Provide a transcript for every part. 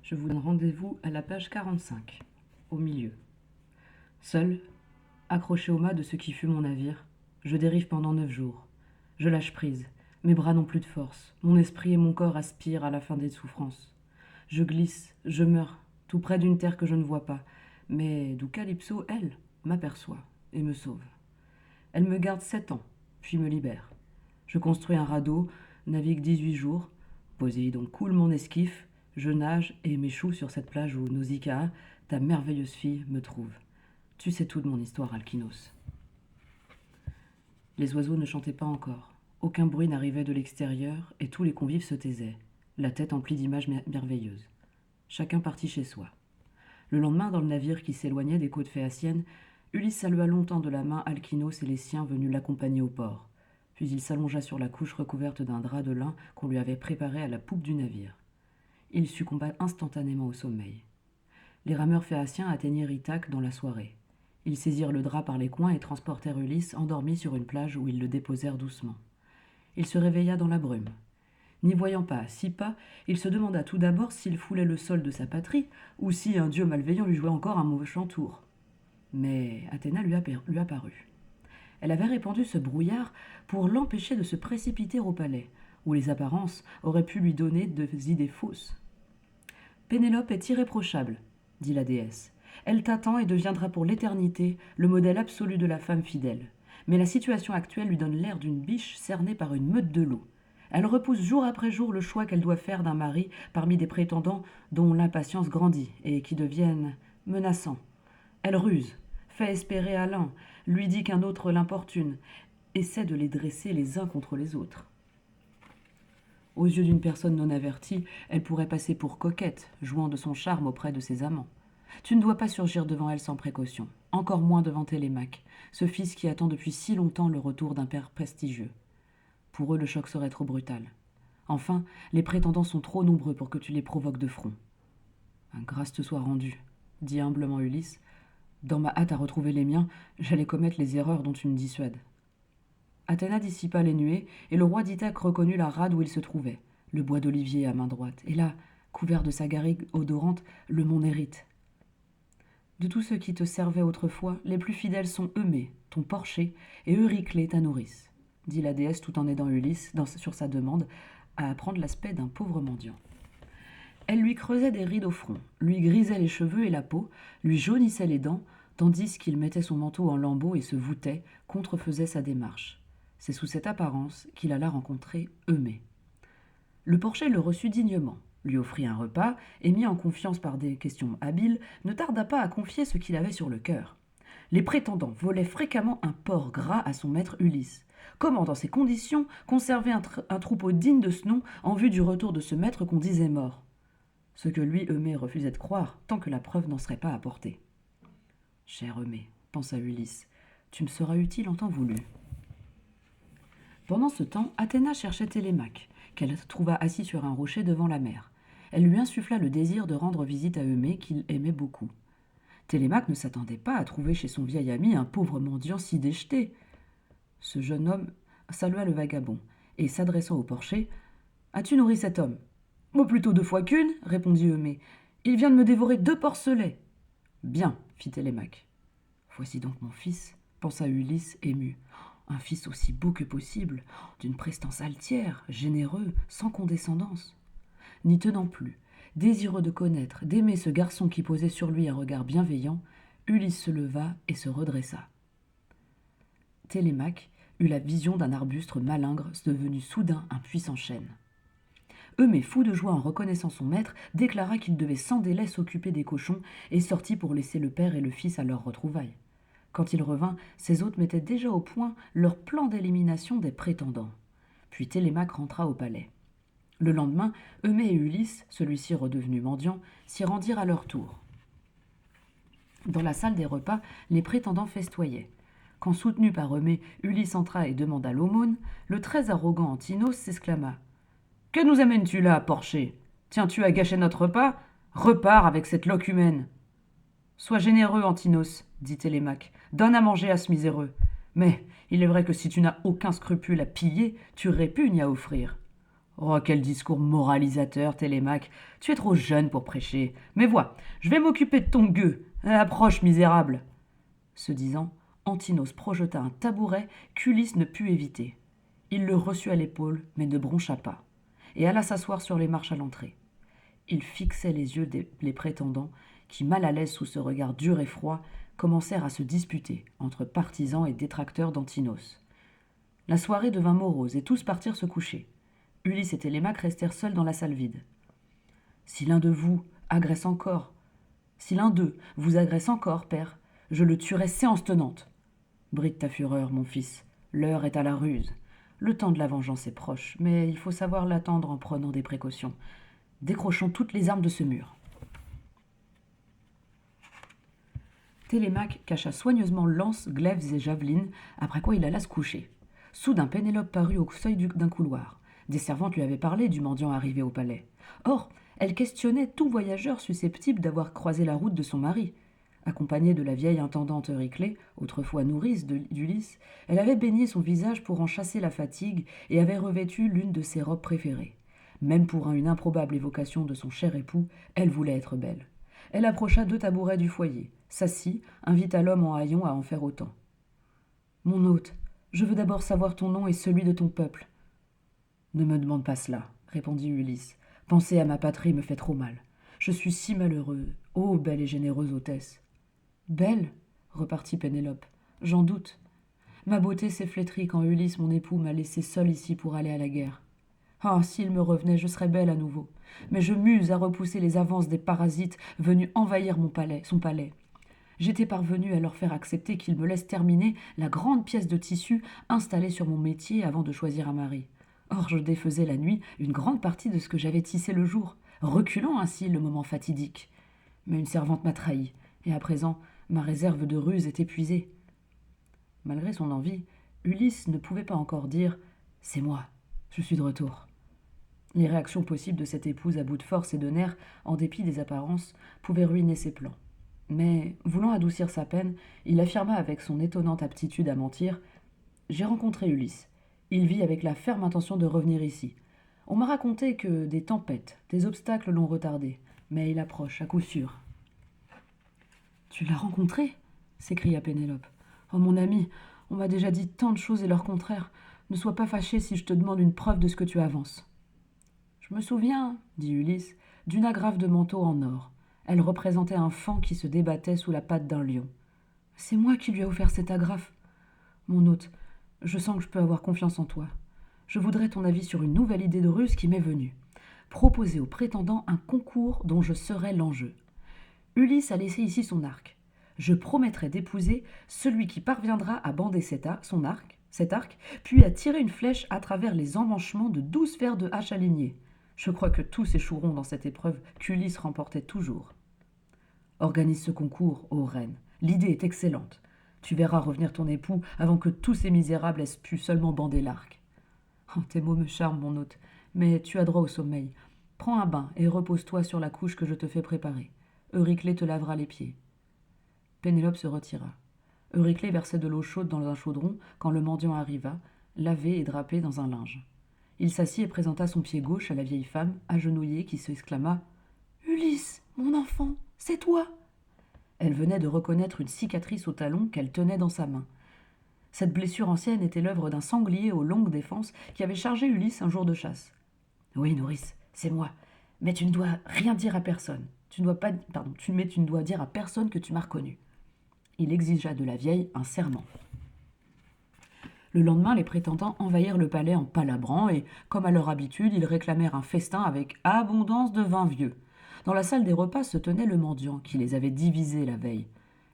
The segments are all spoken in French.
Je vous donne rendez-vous à la page 45, au milieu. Seul, accroché au mât de ce qui fut mon navire, je dérive pendant 9 jours. Je lâche prise, mes bras n'ont plus de force, mon esprit et mon corps aspirent à la fin des souffrances. Je glisse, je meurs, tout près d'une terre que je ne vois pas, mais d'où Calypso, elle, m'aperçoit et me sauve. Elle me garde 7 ans, puis me libère. Je construis un radeau, navigue 18 jours, Poséidon coule mon esquif, je nage et m'échoue sur cette plage où Nausicaa, ta merveilleuse fille, me trouve. Tu sais tout de mon histoire, Alkinos. Les oiseaux ne chantaient pas encore. Aucun bruit n'arrivait de l'extérieur et tous les convives se taisaient, la tête emplie d'images merveilleuses. Chacun partit chez soi. Le lendemain, dans le navire qui s'éloignait des côtes phéaciennes, Ulysse salua longtemps de la main Alkinos et les siens venus l'accompagner au port. Puis il s'allongea sur la couche recouverte d'un drap de lin qu'on lui avait préparé à la poupe du navire. Il succomba instantanément au sommeil. Les rameurs phéaciens atteignirent Ithaque dans la soirée. Ils saisirent le drap par les coins et transportèrent Ulysse endormi sur une plage où ils le déposèrent doucement. Il se réveilla dans la brume. N'y voyant pas à 6 pas, il se demanda tout d'abord s'il foulait le sol de sa patrie ou si un dieu malveillant lui jouait encore un mauvais tour. Mais Athéna lui apparut. Elle avait répandu ce brouillard pour l'empêcher de se précipiter au palais, où les apparences auraient pu lui donner des idées fausses. « Pénélope est irréprochable, dit la déesse. Elle t'attend et deviendra pour l'éternité le modèle absolu de la femme fidèle. Mais la situation actuelle lui donne l'air d'une biche cernée par une meute de loups. Elle repousse jour après jour le choix qu'elle doit faire d'un mari parmi des prétendants dont l'impatience grandit et qui deviennent menaçants. Elle ruse, fait espérer à l'un, lui dit qu'un autre l'importune, essaie de les dresser les uns contre les autres. Aux yeux d'une personne non avertie, elle pourrait passer pour coquette, jouant de son charme auprès de ses amants. Tu ne dois pas surgir devant elle sans précaution, encore moins devant Télémaque, ce fils qui attend depuis si longtemps le retour d'un père prestigieux. Pour eux, le choc serait trop brutal. Enfin, les prétendants sont trop nombreux pour que tu les provoques de front. « Grâce te soit rendue, dit humblement Ulysse. Dans ma hâte à retrouver les miens, j'allais commettre les erreurs dont tu me dissuades. Athéna dissipa les nuées, et le roi d'Ithaque reconnut la rade où il se trouvait, le bois d'olivier à main droite, et là, couvert de sa garrigue odorante, le mont Nérite. De tous ceux qui te servaient autrefois, les plus fidèles sont Eumée, ton porcher, et Euryclée, ta nourrice, dit la déesse tout en aidant Ulysse, sur sa demande, à apprendre l'aspect d'un pauvre mendiant. Elle lui creusait des rides au front, lui grisait les cheveux et la peau, lui jaunissait les dents, tandis qu'il mettait son manteau en lambeaux et se voûtait, contrefaisait sa démarche. C'est sous cette apparence qu'il alla rencontrer Eumée. Le porcher le reçut dignement, lui offrit un repas et, mis en confiance par des questions habiles, ne tarda pas à confier ce qu'il avait sur le cœur. Les prétendants volaient fréquemment un porc gras à son maître Ulysse. Comment, dans ces conditions, conserver un troupeau digne de ce nom en vue du retour de ce maître qu'on disait mort? Ce que lui, Eumée, refusait de croire, tant que la preuve n'en serait pas apportée. « Cher Eumée, pensa Ulysse, tu me seras utile en temps voulu. » Pendant ce temps, Athéna cherchait Télémaque, qu'elle trouva assis sur un rocher devant la mer. Elle lui insuffla le désir de rendre visite à Eumée, qu'il aimait beaucoup. Télémaque ne s'attendait pas à trouver chez son vieil ami un pauvre mendiant si déjeté. Ce jeune homme salua le vagabond, et s'adressant au porcher, « As-tu nourri cet homme ?»« Oh, plutôt 2 fois qu'une, répondit Eumée. Il vient de me dévorer 2 porcelets. Bien, fit Télémaque. Voici donc mon fils, pensa Ulysse ému. Un fils aussi beau que possible, d'une prestance altière, généreux, sans condescendance. N'y tenant plus, désireux de connaître, d'aimer ce garçon qui posait sur lui un regard bienveillant, Ulysse se leva et se redressa. Télémaque eut la vision d'un arbuste malingre devenu soudain un puissant chêne. Eumée, fou de joie en reconnaissant son maître, déclara qu'il devait sans délai s'occuper des cochons et sortit pour laisser le père et le fils à leur retrouvailles. Quand il revint, ses hôtes mettaient déjà au point leur plan d'élimination des prétendants. Puis Télémaque rentra au palais. Le lendemain, Eumée et Ulysse, celui-ci redevenu mendiant, s'y rendirent à leur tour. Dans la salle des repas, les prétendants festoyaient. Quand, soutenu par Eumée, Ulysse entra et demanda l'aumône, le très arrogant Antinos s'exclama. « Que nous amènes-tu là, porcher? Tiens-tu à gâcher notre repas? Repars avec cette loque humaine !»« Sois généreux, Antinos, dit Télémaque. Donne à manger à ce miséreux. Mais il est vrai que si tu n'as aucun scrupule à piller, tu répugnes à offrir. Oh, quel discours moralisateur, Télémaque. Tu es trop jeune pour prêcher. Mais vois, je vais m'occuper de ton gueux. Approche, misérable. Ce disant, Antinos projeta un tabouret qu'Ulysse ne put éviter. Il le reçut à l'épaule, mais ne broncha pas, et alla s'asseoir sur les marches à l'entrée. Il fixait les yeux les prétendants, qui, mal à l'aise sous ce regard dur et froid, commencèrent à se disputer entre partisans et détracteurs d'Antinos. La soirée devint morose et tous partirent se coucher. Ulysse et Télémaque restèrent seuls dans la salle vide. Si l'un de vous agresse encore, si l'un d'eux vous agresse encore, père, je le tuerai séance tenante. Bride ta fureur, mon fils. L'heure est à la ruse. Le temps de la vengeance est proche, mais il faut savoir l'attendre en prenant des précautions. Décrochons toutes les armes de ce mur. Télémaque cacha soigneusement lance, glaives et javelines, après quoi il alla se coucher. Soudain Pénélope parut au seuil d'un couloir. Des servantes lui avaient parlé du mendiant arrivé au palais. Or, elle questionnait tout voyageur susceptible d'avoir croisé la route de son mari. Accompagnée de la vieille intendante Euryclée, autrefois nourrice d'Ulysse, elle avait baigné son visage pour en chasser la fatigue et avait revêtu l'une de ses robes préférées. Même pour une improbable évocation de son cher époux, elle voulait être belle. Elle approcha 2 tabourets du foyer, s'assit, invita l'homme en haillons à en faire autant. « Mon hôte, je veux d'abord savoir ton nom et celui de ton peuple. »« Ne me demande pas cela, répondit Ulysse. Penser à ma patrie me fait trop mal. Je suis si malheureux, ô belle et généreuse hôtesse. »« Belle, repartit Pénélope, j'en doute. Ma beauté s'est flétrie quand Ulysse, mon époux, m'a laissée seule ici pour aller à la guerre. Ah, s'il me revenait, je serais belle à nouveau. Mais je muse à repousser les avances des parasites venus envahir son palais. J'étais parvenue à leur faire accepter qu'ils me laissent terminer la grande pièce de tissu installée sur mon métier avant de choisir un mari. Or, je défaisais la nuit une grande partie de ce que j'avais tissé le jour, reculant ainsi le moment fatidique. Mais une servante m'a trahi, et à présent, ma réserve de ruse est épuisée. Malgré son envie, Ulysse ne pouvait pas encore dire « C'est moi, je suis de retour ». Les réactions possibles de cette épouse à bout de force et de nerfs, en dépit des apparences, pouvaient ruiner ses plans. Mais, voulant adoucir sa peine, il affirma avec son étonnante aptitude à mentir « J'ai rencontré Ulysse. Il vit avec la ferme intention de revenir ici. On m'a raconté que des tempêtes, des obstacles l'ont retardé, mais il approche à coup sûr. »« Tu l'as rencontré ?» s'écria Pénélope. « Oh mon ami, on m'a déjà dit tant de choses et leur contraire. Ne sois pas fâché si je te demande une preuve de ce que tu avances. » « Je me souviens, dit Ulysse, d'une agrafe de manteau en or. Elle représentait un faon qui se débattait sous la patte d'un lion. C'est moi qui lui ai offert cette agrafe. Mon hôte, je sens que je peux avoir confiance en toi. Je voudrais ton avis sur une nouvelle idée de ruse qui m'est venue. Proposer aux prétendants un concours dont je serais l'enjeu. Ulysse a laissé ici son arc. Je promettrai d'épouser celui qui parviendra à bander cet arc, puis à tirer une flèche à travers les emmanchements de 12 fers de hache alignés. Je crois que tous échoueront dans cette épreuve qu'Ulysse remportait toujours. Organise ce concours, ô reine. L'idée est excellente. Tu verras revenir ton époux avant que tous ces misérables aient pu seulement bander l'arc. Oh, tes mots me charment, mon hôte, mais tu as droit au sommeil. Prends un bain et repose-toi sur la couche que je te fais préparer. Euryclée te lavera les pieds. Pénélope se retira. Euryclée versait de l'eau chaude dans un chaudron quand le mendiant arriva, lavé et drapé dans un linge. Il s'assit et présenta son pied gauche à la vieille femme, agenouillée, qui s'exclama « Ulysse, mon enfant, c'est toi !» Elle venait de reconnaître une cicatrice au talon qu'elle tenait dans sa main. Cette blessure ancienne était l'œuvre d'un sanglier aux longues défenses qui avait chargé Ulysse un jour de chasse. « Oui, nourrice, c'est moi, mais tu ne dois rien dire à personne. Tu ne dois dire à personne que tu m'as reconnu. » Il exigea de la vieille un serment. Le lendemain, les prétendants envahirent le palais en palabrant et, comme à leur habitude, ils réclamèrent un festin avec abondance de vin vieux. Dans la salle des repas se tenait le mendiant qui les avait divisés la veille.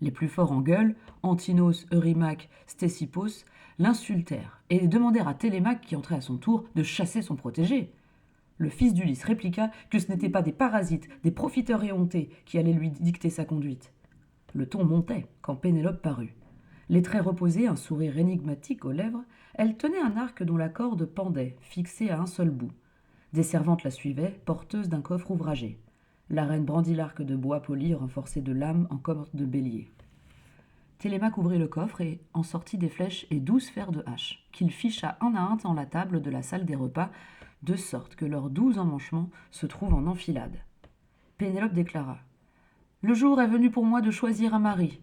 Les plus forts en gueule, Antinos, Eurymaque, Stésippos, l'insultèrent et demandèrent à Télémaque, qui entrait à son tour, de chasser son protégé. Le fils d'Ulysse répliqua que ce n'étaient pas des parasites, des profiteurs éhontés qui allaient lui dicter sa conduite. Le ton montait quand Pénélope parut. Les traits reposés, un sourire énigmatique aux lèvres, elle tenait un arc dont la corde pendait, fixée à un seul bout. Des servantes la suivaient, porteuses d'un coffre ouvragé. La reine brandit l'arc de bois poli renforcé de lames en corde de bélier. Télémaque ouvrit le coffre et en sortit des flèches et 12 fers de hache, qu'il ficha un à un dans la table de la salle des repas, de sorte que leurs 12 emmanchements se trouvent en enfilade. Pénélope déclara : « Le jour est venu pour moi de choisir un mari. »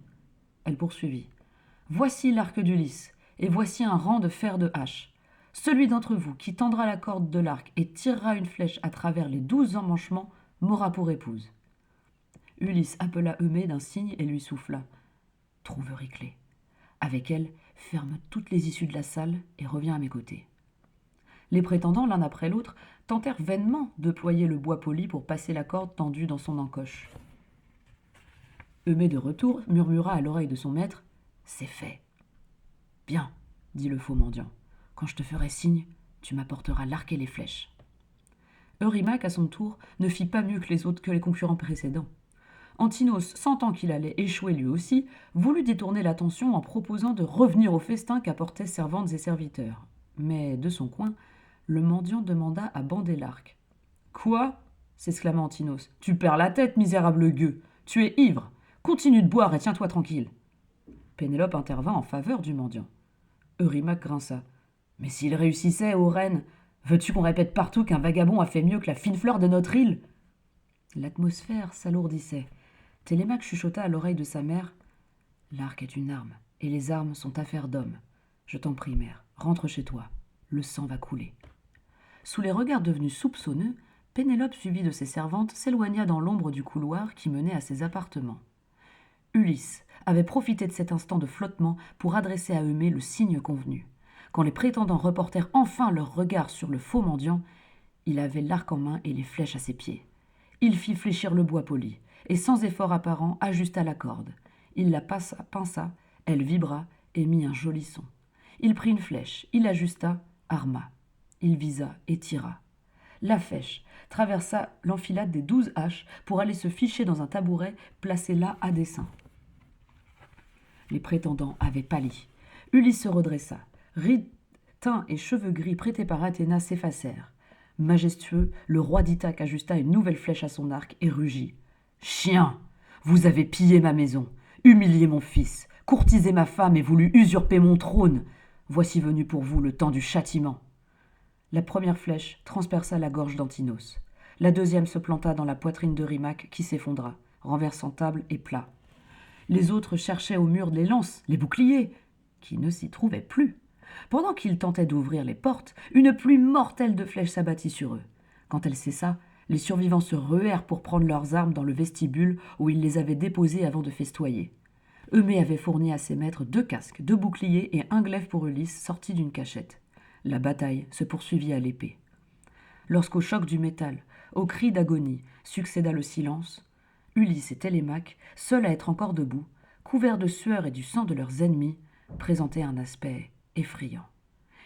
Elle poursuivit : « Voici l'arc d'Ulysse, et voici un rang de fer de hache. Celui d'entre vous qui tendra la corde de l'arc et tirera une flèche à travers les 12 emmanchements m'aura pour épouse. » Ulysse appela Eumée d'un signe et lui souffla : « Trouve Euryclée. Avec elle, ferme toutes les issues de la salle et reviens à mes côtés. » Les prétendants, l'un après l'autre, tentèrent vainement de ployer le bois poli pour passer la corde tendue dans son encoche. Eumée de retour murmura à l'oreille de son maître : « C'est fait. »« Bien, dit le faux mendiant. Quand je te ferai signe, tu m'apporteras l'arc et les flèches. » Eurymaque, à son tour, ne fit pas mieux que les concurrents précédents. Antinos, sentant qu'il allait échouer lui aussi, voulut détourner l'attention en proposant de revenir au festin qu'apportaient servantes et serviteurs. Mais, de son coin, le mendiant demanda à bander l'arc. « Quoi » s'exclama Antinos. « Tu perds la tête, misérable gueux. Tu es ivre. Continue de boire et tiens-toi tranquille. » Pénélope intervint en faveur du mendiant. Eurymaque grinça. « Mais s'il réussissait, ô reine, veux-tu qu'on répète partout qu'un vagabond a fait mieux que la fine fleur de notre île ?» L'atmosphère s'alourdissait. Télémaque chuchota à l'oreille de sa mère : « L'arc est une arme, et les armes sont affaires d'hommes. Je t'en prie, mère, rentre chez toi. Le sang va couler. » Sous les regards devenus soupçonneux, Pénélope, suivie de ses servantes, s'éloigna dans l'ombre du couloir qui menait à ses appartements. Ulysse avait profité de cet instant de flottement pour adresser à Eumée le signe convenu. Quand les prétendants reportèrent enfin leurs regards sur le faux mendiant, il avait l'arc en main et les flèches à ses pieds. Il fit fléchir le bois poli, et sans effort apparent ajusta la corde. Il la pinça, elle vibra et mit un joli son. Il prit une flèche, il ajusta, arma. Il visa et tira. La flèche traversa l'enfilade des 12 haches pour aller se ficher dans un tabouret placé là à dessein. Les prétendants avaient pâli. Ulysse se redressa. Rides, teint et cheveux gris prêtés par Athéna s'effacèrent. Majestueux, le roi d'Ithaque ajusta une nouvelle flèche à son arc et rugit. « Chien, vous avez pillé ma maison, humilié mon fils, courtisé ma femme et voulu usurper mon trône. Voici venu pour vous le temps du châtiment. » La première flèche transperça la gorge d'Antinos. La deuxième se planta dans la poitrine d'Eurymaque qui s'effondra, renversant table et plat. Les autres cherchaient au mur les lances, les boucliers, qui ne s'y trouvaient plus. Pendant qu'ils tentaient d'ouvrir les portes, une pluie mortelle de flèches s'abattit sur eux. Quand elle cessa, les survivants se ruèrent pour prendre leurs armes dans le vestibule où ils les avaient déposées avant de festoyer. Eumée avait fourni à ses maîtres 2 casques, 2 boucliers et un glaive pour Ulysse sorti d'une cachette. La bataille se poursuivit à l'épée. Lorsqu'au choc du métal, au cri d'agonie, succéda le silence, Ulysse et Télémaque, seuls à être encore debout, couverts de sueur et du sang de leurs ennemis, présentaient un aspect effrayant.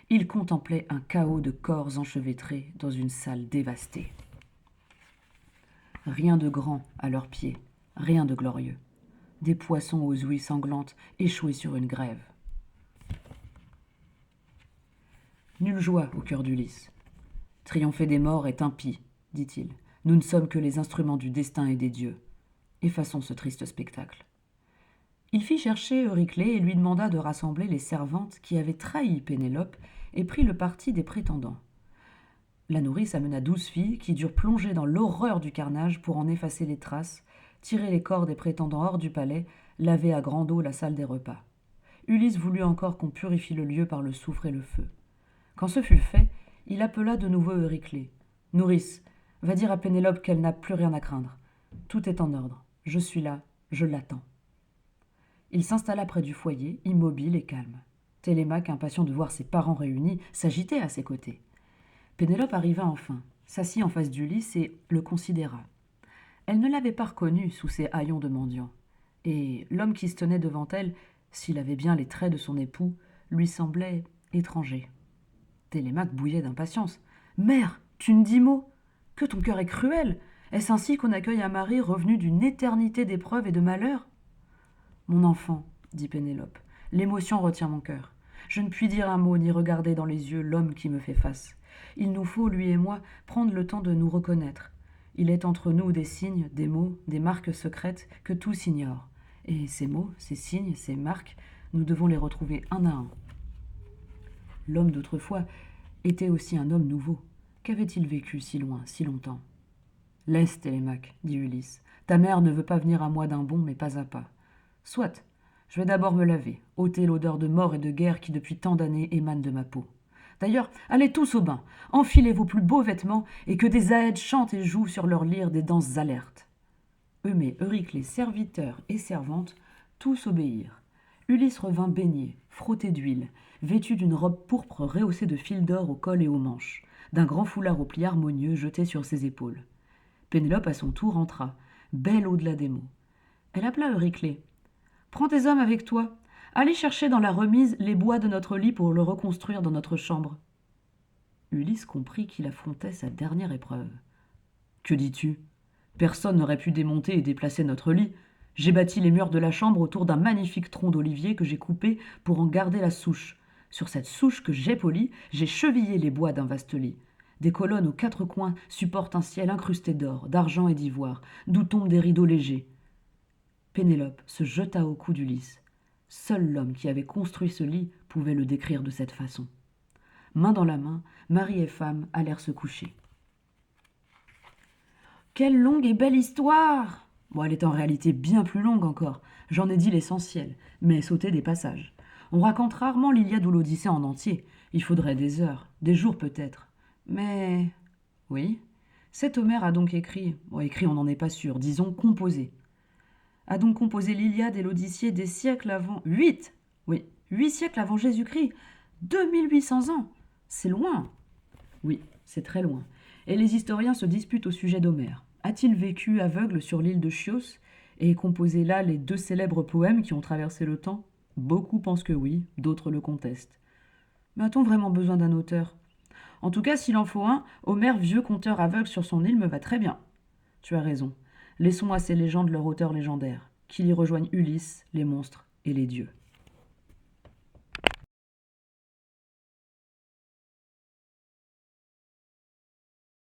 Ils contemplaient un chaos de corps enchevêtrés dans une salle dévastée. Rien de grand à leurs pieds, rien de glorieux. Des poissons aux ouïes sanglantes échoués sur une grève. Nulle joie au cœur d'Ulysse. « Triompher des morts est impie, dit-il. Nous ne sommes que les instruments du destin et des dieux. Effaçons ce triste spectacle. » Il fit chercher Euryclée et lui demanda de rassembler les servantes qui avaient trahi Pénélope et pris le parti des prétendants. La nourrice amena 12 filles qui durent plonger dans l'horreur du carnage pour en effacer les traces, tirer les corps des prétendants hors du palais, laver à grande eau la salle des repas. Ulysse voulut encore qu'on purifie le lieu par le soufre et le feu. Quand ce fut fait, il appela de nouveau Euryclée. « Nourrice, va dire à Pénélope qu'elle n'a plus rien à craindre. Tout est en ordre. Je suis là, je l'attends. » Il s'installa près du foyer, immobile et calme. Télémaque, impatient de voir ses parents réunis, s'agitait à ses côtés. Pénélope arriva enfin, s'assit en face d'Ulysse et le considéra. Elle ne l'avait pas reconnu sous ses haillons de mendiant. Et l'homme qui se tenait devant elle, s'il avait bien les traits de son époux, lui semblait étranger. Télémaque bouillait d'impatience. « Mère, tu ne dis mot. Que ton cœur est cruel. Est-ce ainsi qu'on accueille un mari revenu d'une éternité d'épreuves et de malheurs ?»« Mon enfant, dit Pénélope, l'émotion retient mon cœur. Je ne puis dire un mot ni regarder dans les yeux l'homme qui me fait face. Il nous faut, lui et moi, prendre le temps de nous reconnaître. Il est entre nous des signes, des mots, des marques secrètes que tous ignorent. Et ces mots, ces signes, ces marques, nous devons les retrouver un à un. » L'homme d'autrefois était aussi un homme nouveau, Qu'avait-il vécu si loin, si longtemps? Laisse Télémaque, dit Ulysse. Ta mère ne veut pas venir à moi d'un bond, mais pas à pas. Soit, je vais d'abord me laver, ôter l'odeur de mort et de guerre qui depuis tant d'années émane de ma peau. D'ailleurs, allez tous au bain, enfilez vos plus beaux vêtements et que des aèdes chantent et jouent sur leur lyre des danses alertes. Eumée, Euryclée, serviteurs et servantes, tous obéirent. Ulysse revint baigné, frotté d'huile, vêtu d'une robe pourpre rehaussée de fils d'or au col et aux manches, d'un grand foulard aux plis harmonieux jeté sur ses épaules. Pénélope, à son tour, entra, belle au-delà des mots. Elle appela Euryclée. « Prends tes hommes avec toi. Allez chercher dans la remise les bois de notre lit pour le reconstruire dans notre chambre. » Ulysse comprit qu'il affrontait sa dernière épreuve. « Que dis-tu ? Personne n'aurait pu démonter et déplacer notre lit. J'ai bâti les murs de la chambre autour d'un magnifique tronc d'olivier que j'ai coupé pour en garder la souche. Sur cette souche que j'ai polie, j'ai chevillé les bois d'un vaste lit. Des colonnes aux 4 coins supportent un ciel incrusté d'or, d'argent et d'ivoire, d'où tombent des rideaux légers. » Pénélope se jeta au cou d'Ulysse. Seul l'homme qui avait construit ce lit pouvait le décrire de cette façon. Main dans la main, mari et femme allèrent se coucher. Quelle longue et belle histoire! Bon, elle est en réalité bien plus longue encore. J'en ai dit l'essentiel, mais sauté des passages. On raconte rarement l'Iliade ou l'Odyssée en entier. Il faudrait des heures, des jours peut-être. Mais... oui, cet Homère a donc écrit... Bon, écrit, on n'en est pas sûr, disons composé. A donc composé l'Iliade et l'Odyssée des siècles avant... 8! Oui, 8 siècles avant Jésus-Christ. 2800 ans. C'est loin. Oui, c'est très loin. Et les historiens se disputent au sujet d'Homère. A-t-il vécu aveugle sur l'île de Chios et composé là les 2 célèbres poèmes qui ont traversé le temps? Beaucoup pensent que oui, d'autres le contestent. Mais a-t-on vraiment besoin d'un auteur? En tout cas, s'il en faut un, Homère, vieux conteur aveugle sur son île, me va très bien. Tu as raison. Laissons à ces légendes leur auteur légendaire, qu'il y rejoigne Ulysse, les monstres et les dieux.